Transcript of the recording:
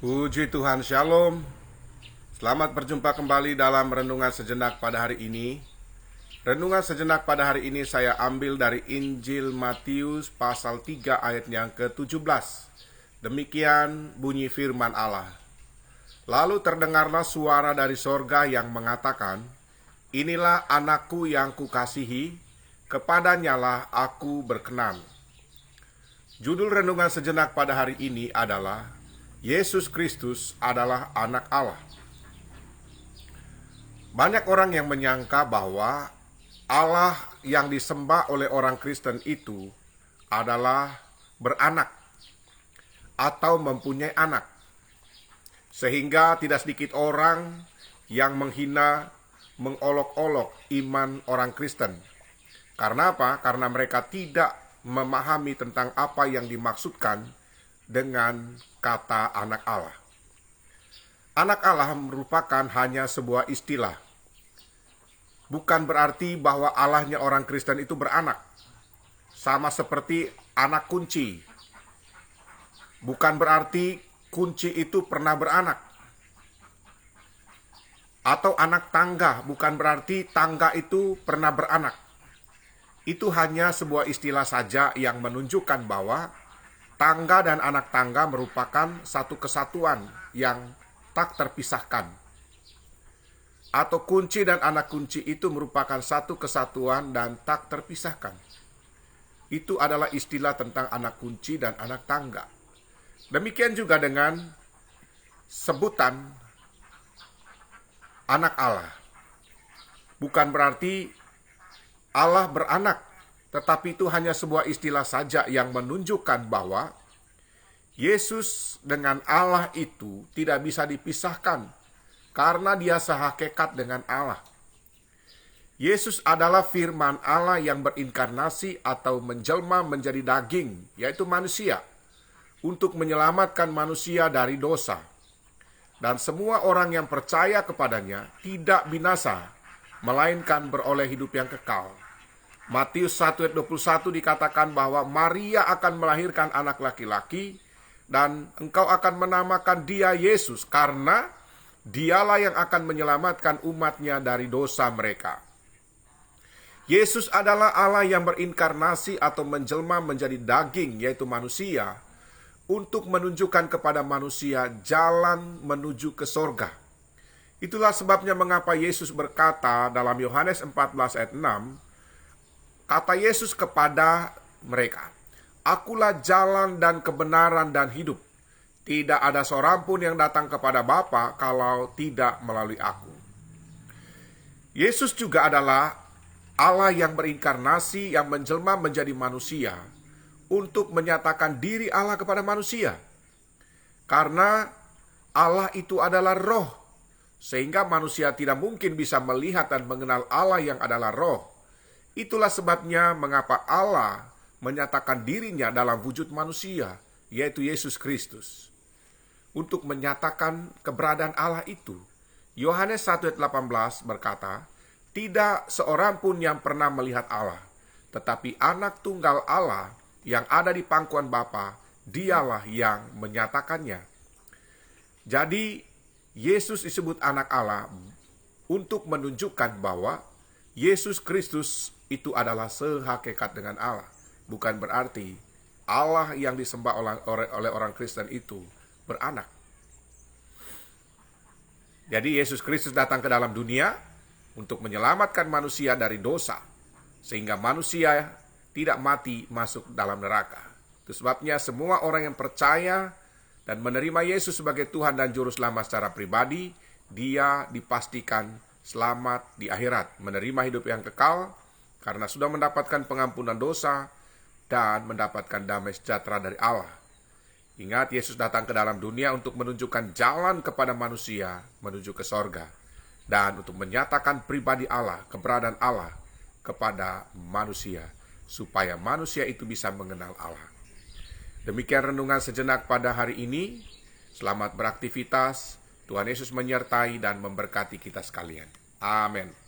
Puji Tuhan, Shalom. Selamat berjumpa kembali dalam Renungan Sejenak pada hari ini. Renungan Sejenak pada hari ini saya ambil dari Injil Matius pasal 3 ayat yang ke-17. Demikian bunyi firman Allah. Lalu terdengarlah suara dari sorga yang mengatakan, "Inilah anakku yang kukasihi, kepadanyalah aku berkenan." Judul Renungan Sejenak pada hari ini adalah Yesus Kristus adalah anak Allah. Banyak orang yang menyangka bahwa Allah yang disembah oleh orang Kristen itu adalah beranak atau mempunyai anak. Sehingga tidak sedikit orang yang menghina, mengolok-olok iman orang Kristen. Karena apa? Karena mereka tidak memahami tentang apa yang dimaksudkan dengan kata anak Allah. Anak Allah merupakan hanya sebuah istilah. Bukan berarti bahwa Allahnya orang Kristen itu beranak. Sama seperti anak kunci. Bukan berarti kunci itu pernah beranak. Atau anak tangga, bukan berarti tangga itu pernah beranak. Itu hanya sebuah istilah saja yang menunjukkan bahwa tangga dan anak tangga merupakan satu kesatuan yang tak terpisahkan. Atau kunci dan anak kunci itu merupakan satu kesatuan dan tak terpisahkan. Itu adalah istilah tentang anak kunci dan anak tangga. Demikian juga dengan sebutan anak Allah. Bukan berarti Allah beranak, tetapi itu hanya sebuah istilah saja yang menunjukkan bahwa Yesus dengan Allah itu tidak bisa dipisahkan karena dia sehakikat dengan Allah. Yesus adalah firman Allah yang berinkarnasi atau menjelma menjadi daging, yaitu manusia, untuk menyelamatkan manusia dari dosa. Dan semua orang yang percaya kepadanya tidak binasa, melainkan beroleh hidup yang kekal. Matius 1 ayat 21 dikatakan bahwa Maria akan melahirkan anak laki-laki dan engkau akan menamakan dia Yesus karena dialah yang akan menyelamatkan umatnya dari dosa mereka. Yesus adalah Allah yang berinkarnasi atau menjelma menjadi daging, yaitu manusia, untuk menunjukkan kepada manusia jalan menuju ke sorga. Itulah sebabnya mengapa Yesus berkata dalam Yohanes 14 ayat 6, kata Yesus kepada mereka, "Akulah jalan dan kebenaran dan hidup. Tidak ada seorang pun yang datang kepada Bapa kalau tidak melalui aku." Yesus juga adalah Allah yang berinkarnasi, yang menjelma menjadi manusia untuk menyatakan diri Allah kepada manusia. Karena Allah itu adalah roh, sehingga manusia tidak mungkin bisa melihat dan mengenal Allah yang adalah roh. Itulah sebabnya mengapa Allah menyatakan dirinya dalam wujud manusia, yaitu Yesus Kristus. Untuk menyatakan keberadaan Allah itu, Yohanes 1 ayat 18 berkata, "Tidak seorang pun yang pernah melihat Allah, tetapi anak tunggal Allah yang ada di pangkuan Bapa, dialah yang menyatakannya." Jadi, Yesus disebut anak Allah untuk menunjukkan bahwa Yesus Kristus itu adalah sehakikat dengan Allah. Bukan berarti Allah yang disembah oleh orang Kristen itu beranak. Jadi Yesus Kristus datang ke dalam dunia untuk menyelamatkan manusia dari dosa, sehingga manusia tidak mati masuk dalam neraka. Itu sebabnya semua orang yang percaya dan menerima Yesus sebagai Tuhan dan Juru Selamat secara pribadi, dia dipastikan selamat di akhirat, menerima hidup yang kekal karena sudah mendapatkan pengampunan dosa dan mendapatkan damai sejahtera dari Allah. Ingat, Yesus datang ke dalam dunia untuk menunjukkan jalan kepada manusia menuju ke sorga dan untuk menyatakan pribadi Allah, keberadaan Allah kepada manusia supaya manusia itu bisa mengenal Allah. Demikian renungan sejenak pada hari ini. Selamat beraktivitas. Tuhan Yesus menyertai dan memberkati kita sekalian. Amin.